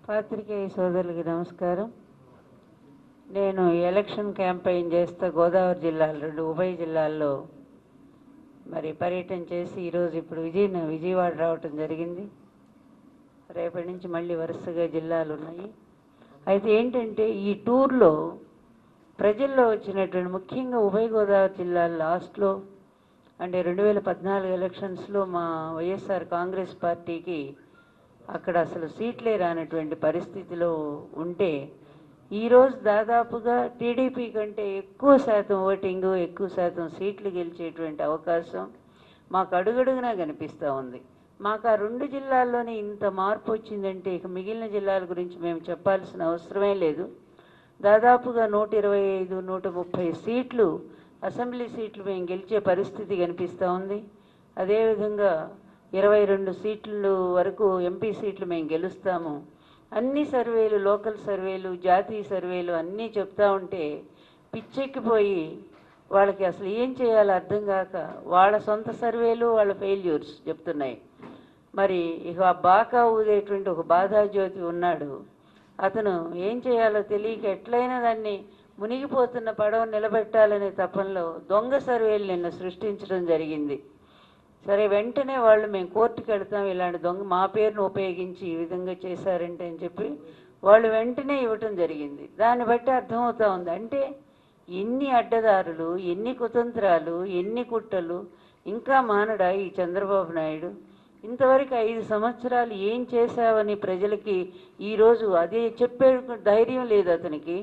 పాత్రికేయ సోదరులకి నమస్కారం. నేను ఎలక్షన్ క్యాంపెయిన్ చేస్తా గోదావరి జిల్లాలో ఉభయ జిల్లాల్లో మరి పర్యటన చేసి ఈరోజు ఇప్పుడు విజయవాడ రావటం జరిగింది. రేపటి నుంచి మళ్ళీ వరుసగా జిల్లాలు ఉన్నాయి. అయితే ఏంటంటే ఈ టూర్లో ప్రజల్లో వచ్చినటువంటి ముఖ్యంగా ఉభయ గోదావరి జిల్లాల లాస్ట్లో అంటే 2014 ఎలక్షన్స్లో మా వైఎస్ఆర్ కాంగ్రెస్ పార్టీకి అక్కడ అసలు సీట్లే రానటువంటి పరిస్థితిలో ఉంటే ఈరోజు దాదాపుగా టీడీపీ కంటే ఎక్కువ శాతం ఓటింగు, ఎక్కువ శాతం సీట్లు గెలిచేటువంటి అవకాశం మాకు అడుగడుగునా కనిపిస్తూ ఉంది. మాకు ఆ 2 జిల్లాల్లోనే ఇంత మార్పు వచ్చిందంటే ఇక మిగిలిన జిల్లాల గురించి మేము చెప్పాల్సిన అవసరమే లేదు. దాదాపుగా 125, 130 సీట్లు అసెంబ్లీ సీట్లు మేము గెలిచే పరిస్థితి కనిపిస్తూ ఉంది. అదేవిధంగా 22 సీట్లు వరకు ఎంపీ సీట్లు మేము గెలుస్తాము. అన్ని సర్వేలు, లోకల్ సర్వేలు, జాతీయ సర్వేలు అన్నీ చెప్తా ఉంటే పిచ్చెక్కిపోయి వాళ్ళకి అసలు ఏం చేయాలో అర్థం కాక వాళ్ళ సొంత సర్వేలు వాళ్ళ ఫెయిల్యూర్స్ చెప్తున్నాయి. మరి ఇక ఆ బాకా ఊదేటువంటి ఒక బాధాజ్యోతి ఉన్నాడు. అతను ఏం చేయాలో తెలియక ఎట్లయినా దాన్ని మునిగిపోతున్న పడవ నిలబెట్టాలనే తపంలో దొంగ సర్వేలు నిన్న సృష్టించడం జరిగింది. సరే, వెంటనే వాళ్ళు మేము కోర్టుకి వెళ్తాం, ఇలాంటి దొంగ మా పేరును ఉపయోగించి ఈ విధంగా చేశారంటే అని చెప్పి వాళ్ళు వెంటనే ఇవ్వటం జరిగింది. దాన్ని బట్టి అర్థమవుతూ ఉంది అంటే ఎన్ని అడ్డదారులు, ఎన్ని కుతంత్రాలు, ఎన్ని కుట్రలు. ఇంకా మానడా ఈ చంద్రబాబు నాయుడు? ఇంతవరకు 5 సంవత్సరాలు ఏం చేశావని ప్రజలకి ఈరోజు అదే చెప్పే ధైర్యం లేదు అతనికి.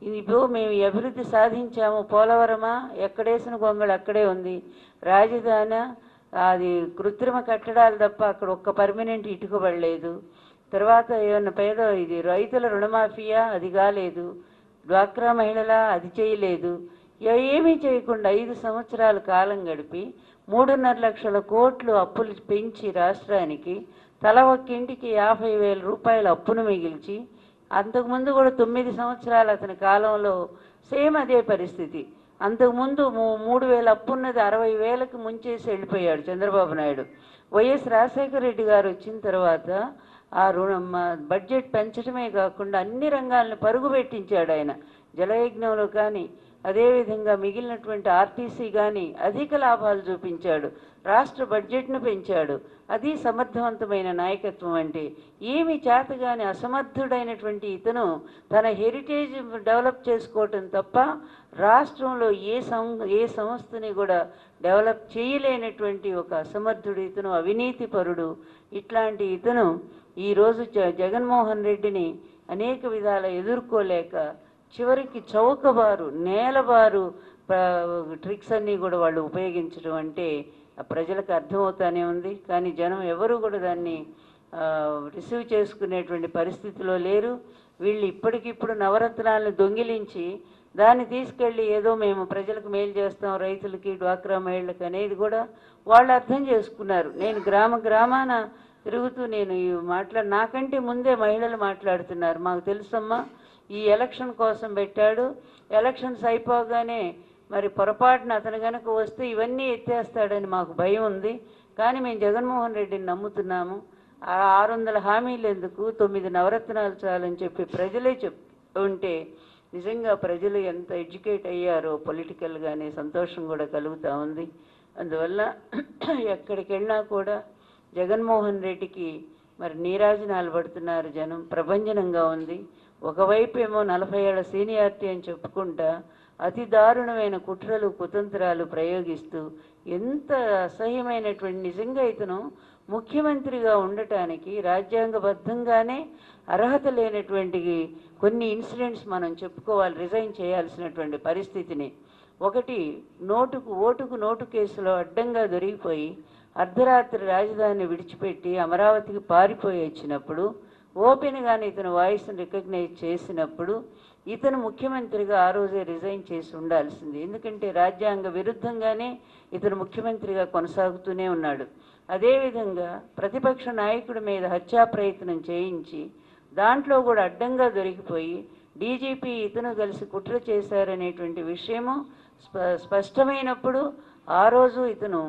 ఇప్పుడు మేము అభివృద్ధి సాధించాము, పోలవరమా ఎక్కడేసిన గొంగళి అక్కడే ఉంది, రాజధాని అది కృత్రిమ కట్టడాలు తప్ప అక్కడ ఒక్క పర్మనెంట్ ఇటుకబడలేదు. తర్వాత ఏమన్నా ఇది రైతుల రుణమాఫియా, అది కాలేదు. డ్వాక్రా మహిళల, అది చేయలేదు. ఏమీ చేయకుండా 5 సంవత్సరాల కాలం గడిపి 3.5 లక్షల కోట్లు అప్పులు పెంచి రాష్ట్రానికి తల ఒక్కింటికి 50,000 రూపాయల అప్పును మిగిల్చి అంతకుముందు కూడా 9 సంవత్సరాలు అతని కాలంలో సేమ్ అదే పరిస్థితి. అంతకుముందు 3,000 అప్పున్నది 60,000కి ముంచేసి వెళ్ళిపోయాడు చంద్రబాబు నాయుడు. వైఎస్ రాజశేఖర రెడ్డి గారు వచ్చిన తర్వాత ఆ బడ్జెట్ పెంచడమే కాకుండా అన్ని రంగాలను పరుగు పెట్టించాడు ఆయన. జలయజ్ఞంలో కానీ అదేవిధంగా మిగిలినటువంటి ఆర్టీసీ కానీ అధిక లాభాలు చూపించాడు. రాష్ట్ర బడ్జెట్ను పెంచాడు. అది సమర్థవంతమైన నాయకత్వం అంటే. ఏమి చేతగాని అసమర్థుడైనటువంటి ఇతను తన హెరిటేజ్ డెవలప్ చేసుకోవటం తప్ప రాష్ట్రంలో ఏ సంస్థని కూడా డెవలప్ చేయలేనటువంటి ఒక అసమర్థుడు ఇతను, అవినీతి పరుడు. ఇట్లాంటి ఇతను ఈరోజు జగన్మోహన్ రెడ్డిని అనేక విధాల ఎదుర్కోలేక చివరికి చౌకబారు, నేలబారు ట్రిక్స్ అన్నీ కూడా వాళ్ళు ఉపయోగించడం అంటే ప్రజలకు అర్థమవుతానే ఉంది. కానీ జనం ఎవరు కూడా దాన్ని రిసీవ్ చేసుకునేటువంటి పరిస్థితిలో లేరు. వీళ్ళు ఇప్పటికిప్పుడు నవరత్నాలను దొంగిలించి దాన్ని తీసుకెళ్ళి ఏదో మేము ప్రజలకు మేలు చేస్తాం, రైతులకి, డ్వాక్రా మహిళలకు అనేది కూడా వాళ్ళు అర్థం చేసుకున్నారు. నేను గ్రామాన తిరుగుతూ నేను నాకంటే ముందే మహిళలు మాట్లాడుతున్నారు. మాకు తెలుసమ్మా, ఈ ఎలక్షన్ కోసం పెట్టాడు, ఎలక్షన్స్ అయిపోగానే మరి పొరపాటున అతను కనుక వస్తే ఇవన్నీ ఎత్తేస్తాడని మాకు భయం ఉంది. కానీ మేము జగన్మోహన్ రెడ్డిని నమ్ముతున్నాము. 600 హామీలు ఎందుకు, 9 నవరత్నాలు చాలని చెప్పి ప్రజలే చెప్తుంటే నిజంగా ప్రజలు ఎంత ఎడ్యుకేట్ అయ్యారో పొలిటికల్గానే సంతోషం కూడా కలుగుతూ ఉంది. అందువల్ల ఎక్కడికి వెళ్ళినా కూడా జగన్మోహన్ రెడ్డికి మరి నీరాజనాలు పడుతున్నారు జనం. ప్రభంజనంగా ఉంది. ఒకవైపు ఏమో 40 ఏళ్ల సీనియారిటీ అని చెప్పుకుంటా అతి దారుణమైన కుట్రలు, కుతంత్రాలు ప్రయోగిస్తూ ఎంత అసహ్యమైనటువంటి, నిజంగా ఇతను ముఖ్యమంత్రిగా ఉండటానికి రాజ్యాంగబద్ధంగానే అర్హత లేనటువంటి కొన్ని ఇన్సిడెంట్స్ మనం చెప్పుకోవాలి. రిజైన్ చేయాల్సినటువంటి పరిస్థితిని. ఒకటి, ఓటుకు నోటు కేసులో అడ్డంగా దొరికిపోయి అర్ధరాత్రి రాజధానిని విడిచిపెట్టి అమరావతికి పారిపోయి వచ్చినప్పుడు ఓపెన్గానే ఇతను వాయిస్ని రికగ్నైజ్ చేసినప్పుడు ఇతను ముఖ్యమంత్రిగా ఆ రోజే రిజైన్ చేసి ఉండాల్సింది. ఎందుకంటే రాజ్యాంగ విరుద్ధంగానే ఇతను ముఖ్యమంత్రిగా కొనసాగుతూనే ఉన్నాడు. అదేవిధంగా ప్రతిపక్ష నాయకుడి మీద హత్యా ప్రయత్నం చేయించి దాంట్లో కూడా అడ్డంగా దొరికిపోయి డీజీపీ ఇతను కలిసి కుట్ర చేశారనేటువంటి విషయము స్పష్టమైనప్పుడు ఆ రోజు ఇతను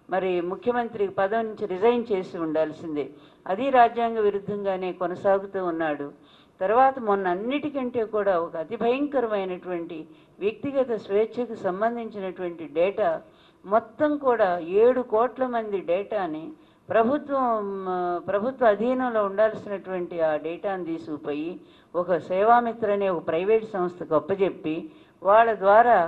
మరి ముఖ్యమంత్రి పదవి నుంచి రిజైన్ చేసి ఉండాల్సిందే. అది రాజ్యాంగ విరుద్ధంగానే కొనసాగుతూ ఉన్నాడు. తర్వాత మొన్న అన్నిటికంటే కూడా ఒక అతి భయంకరమైనటువంటి వ్యక్తిగత స్వేచ్ఛకు సంబంధించినటువంటి డేటా మొత్తం కూడా 7 కోట్ల మంది డేటాని ప్రభుత్వ అధీనంలో ఉండాల్సినటువంటి ఆ డేటాను తీసుకుపోయి ఒక సేవామిత్ర అనే ఒక ప్రైవేట్ సంస్థకు అప్పచెప్పి వాళ్ళ ద్వారా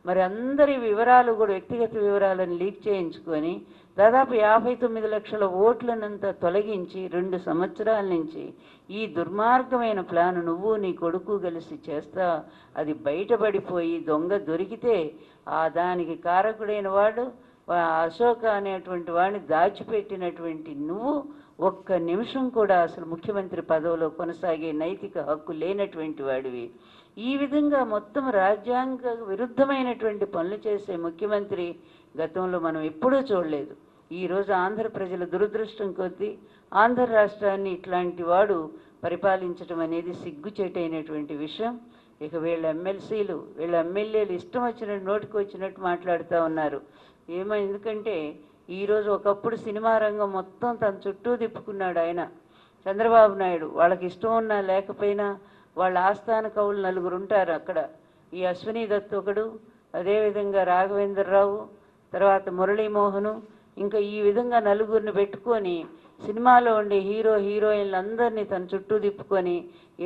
మరి అందరి వివరాలు కూడా వ్యక్తిగత వివరాలను లీక్ చేయించుకొని దాదాపు 59 లక్షల ఓట్లనంతా తొలగించి 2 సంవత్సరాల నుంచి ఈ దుర్మార్గమైన ప్లాన్ నువ్వు నీ కొడుకు కలిసి చేస్తా అది బయటపడిపోయి దొంగ దొరికితే దానికి కారకుడైన వాడు అశోక అనేటువంటి వాడిని దాచిపెట్టినటువంటి నువ్వు ఒక్క నిమిషం కూడా అసలు ముఖ్యమంత్రి పదవిలో కొనసాగే నైతిక హక్కు లేనటువంటి వాడివి. ఈ విధంగా మొత్తం రాజ్యాంగ విరుద్ధమైనటువంటి పనులు చేసే ముఖ్యమంత్రి గతంలో మనం ఎప్పుడూ చూడలేదు. ఈరోజు ఆంధ్ర ప్రజల దురదృష్టం కొద్దీ ఆంధ్ర రాష్ట్రాన్ని ఇట్లాంటి వాడు పరిపాలించడం అనేది సిగ్గుచేటైనటువంటి విషయం. ఇక వీళ్ళ ఎమ్మెల్సీలు వీళ్ళ ఎమ్మెల్యేలు ఇష్టం వచ్చినట్టు నోటికి వచ్చినట్టు మాట్లాడుతూ ఉన్నారు. ఎందుకంటే ఈరోజు ఒకప్పుడు సినిమా రంగం మొత్తం తన చుట్టూ తిప్పుకున్నాడు ఆయన చంద్రబాబు నాయుడు. వాళ్ళకి ఇష్టం ఉన్నా లేకపోయినా వాళ్ళ ఆస్థాన కవులు 4 ఉంటారు అక్కడ. ఈ అశ్విని దత్ ఒకడు, అదేవిధంగా రాఘవేంద్రరావు, తర్వాత మురళీమోహను, ఇంకా ఈ విధంగా 4 పెట్టుకొని సినిమాలో ఉండే హీరోయిన్లు అందరినీ తన చుట్టూ తిప్పుకొని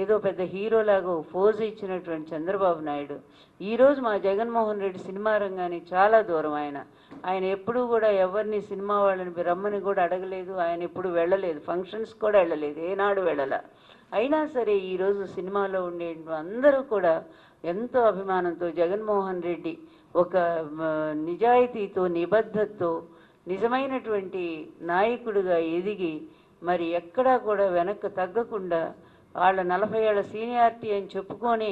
ఏదో పెద్ద హీరోలాగా ఫోజు ఇచ్చినటువంటి చంద్రబాబు నాయుడు ఈరోజు మా జగన్మోహన్ రెడ్డి సినిమా రంగానికి చాలా దూరం. ఆయన ఎప్పుడూ కూడా ఎవరిని సినిమా వాళ్ళని రమ్మని కూడా అడగలేదు. ఆయన ఎప్పుడు వెళ్ళలేదు, ఫంక్షన్స్ కూడా వెళ్ళలేదు, ఏనాడు వెళ్ళాల. అయినా సరే ఈరోజు సినిమాలో ఉండే అందరూ కూడా ఎంతో అభిమానంతో జగన్మోహన్ రెడ్డి ఒక నిజాయితీతో నిబద్ధతతో నిజమైనటువంటి నాయకుడిగా ఎదిగి మరి ఎక్కడా కూడా వెనక్కి తగ్గకుండా వాళ్ళ 40 ఏళ్ల సీనియారిటీ అని చెప్పుకొని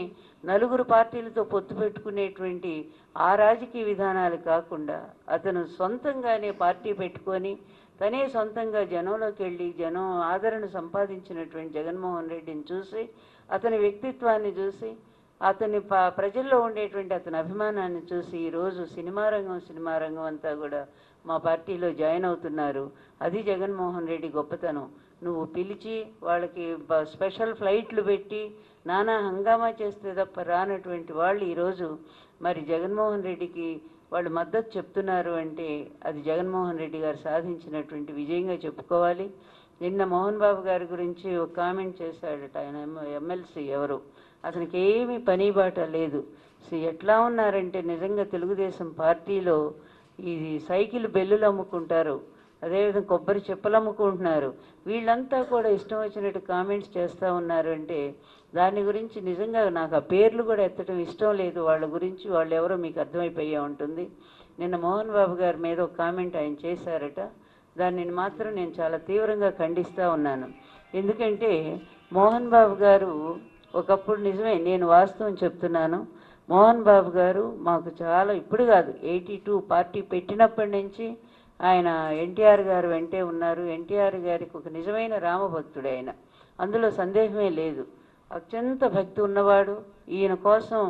4 పార్టీలతో పొత్తు పెట్టుకునేటువంటి ఆ రాజకీయ విధానాలు కాకుండా అతను సొంతంగానే పార్టీ పెట్టుకొని తనే సొంతంగా జనంలోకి వెళ్ళి జనం ఆదరణ సంపాదించినటువంటి జగన్మోహన్ రెడ్డిని చూసి అతని వ్యక్తిత్వాన్ని చూసి అతని ప్రజల్లో ఉండేటువంటి అతని అభిమానాన్ని చూసి ఈరోజు సినిమా రంగం అంతా కూడా మా పార్టీలో జాయిన్ అవుతున్నారు. అది జగన్మోహన్ రెడ్డి గొప్పతనం. నువ్వు పిలిచి వాళ్ళకి స్పెషల్ ఫ్లైట్లు పెట్టి నానా హంగామా చేస్తే తప్ప రానటువంటి వాళ్ళు ఈరోజు మరి జగన్మోహన్ రెడ్డికి వాళ్ళు మద్దతు చెప్తున్నారు అంటే అది జగన్మోహన్ రెడ్డి గారు సాధించినటువంటి విజయంగా చెప్పుకోవాలి. నిన్న మోహన్ బాబు గారి గురించి ఒక కామెంట్ చేశాడట. ఆయన ఎమ్మెల్సీ ఎవరు, అతనికి ఏమీ పని బాట లేదు. ఎట్లా ఉన్నారంటే నిజంగా తెలుగుదేశం పార్టీలో ఈ సైకిల్ బెల్లులు అమ్ముకుంటారు, అదేవిధంగా కొబ్బరి చెప్పులు అమ్ముకుంటున్నారు. వీళ్ళంతా కూడా ఇష్టం వచ్చినట్టు కామెంట్స్ చేస్తూ ఉన్నారు అంటే దాని గురించి నిజంగా నాకు ఆ పేర్లు కూడా ఎత్తడం ఇష్టం లేదు. వాళ్ళ గురించి వాళ్ళు ఎవరో మీకు అర్థమైపోయే ఉంటుంది. నిన్న మోహన్ బాబు గారి మీద ఒక కామెంట్ ఆయన చేశారట. దానిని మాత్రం నేను చాలా తీవ్రంగా ఖండిస్తూ ఉన్నాను. ఎందుకంటే మోహన్ బాబు గారు ఒకప్పుడు నిజమే, నేను వాస్తవం చెప్తున్నాను, మోహన్ బాబు గారు మాకు చాలా ఇప్పుడు కాదు 82 పార్టీ పెట్టినప్పటి నుంచి ఆయన ఎన్టీఆర్ గారు వెంటే ఉన్నారు. ఎన్టీఆర్ గారికి ఒక నిజమైన రామభక్తుడు ఆయన, అందులో సందేహమే లేదు. అత్యంత భక్తి ఉన్నవాడు. ఈయన కోసం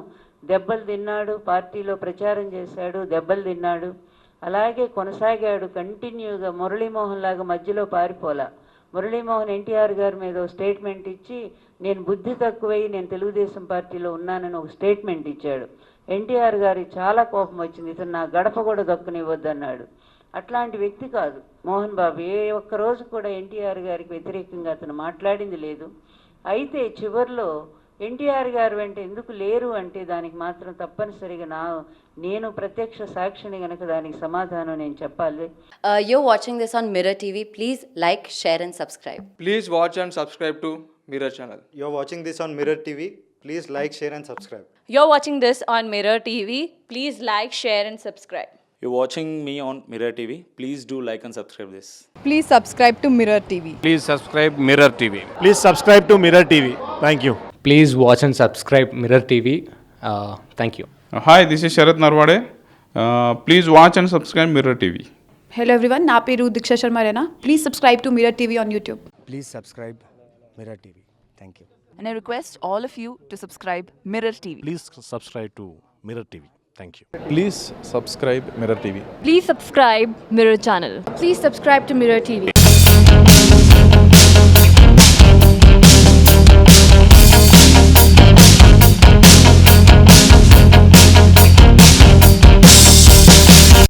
దెబ్బలు తిన్నాడు, పార్టీలో ప్రచారం చేశాడు, దెబ్బలు తిన్నాడు, అలాగే కొనసాగాడు కంటిన్యూగా. మురళీమోహన్ లాగా మధ్యలో పారిపోలా. మురళీమోహన్ ఎన్టీఆర్ గారి మీద ఒక స్టేట్మెంట్ ఇచ్చి నేను బుద్ధి తక్కువై నేను తెలుగుదేశం పార్టీలో ఉన్నానని ఒక స్టేట్మెంట్ ఇచ్చాడు. ఎన్టీఆర్ గారికి చాలా కోపం వచ్చింది, ఇతను నా గడప కూడా దక్కనివ్వద్దన్నాడు. అట్లాంటి వ్యక్తి కాదు మోహన్ బాబు. ఏ ఒక్క రోజు కూడా ఎన్టీఆర్ గారికి వ్యతిరేకంగా అతను మాట్లాడింది లేదు. అయితే చివరిలో ఎన్టీఆర్ గారు వెంట ఎందుకు లేరు అంటే దానికి మాత్రం తప్పనిసరిగా నేను ప్రత్యక్ష సాక్షిని గనక దానికి సమాధానం నేను చెప్పాలి. You're watching this on Mirror TV. Please like, share and subscribe. Please watch and subscribe to Mirror channel. You're watching this on Mirror TV. Please like, share and subscribe. You're watching this on Mirror TV. Please like, share and subscribe. You're watching me on Mirror TV. Please do like and subscribe this. Please subscribe to Mirror TV. Please subscribe Mirror TV. Please subscribe to Mirror TV. Thank you. Please watch and subscribe Mirror TV. Thank you. Hi, this is Sharat Narwade. Please watch and subscribe Mirror TV. Hello everyone, నా పేరు దీక్షా Sharma రేనా. Please subscribe to Mirror TV on YouTube. Please subscribe Mirror TV. Thank you. And I request all of you to subscribe Mirror TV. Please subscribe to Mirror TV. Thank you. Please subscribe Mirror TV. Please subscribe Mirror channel. Please subscribe to Mirror TV.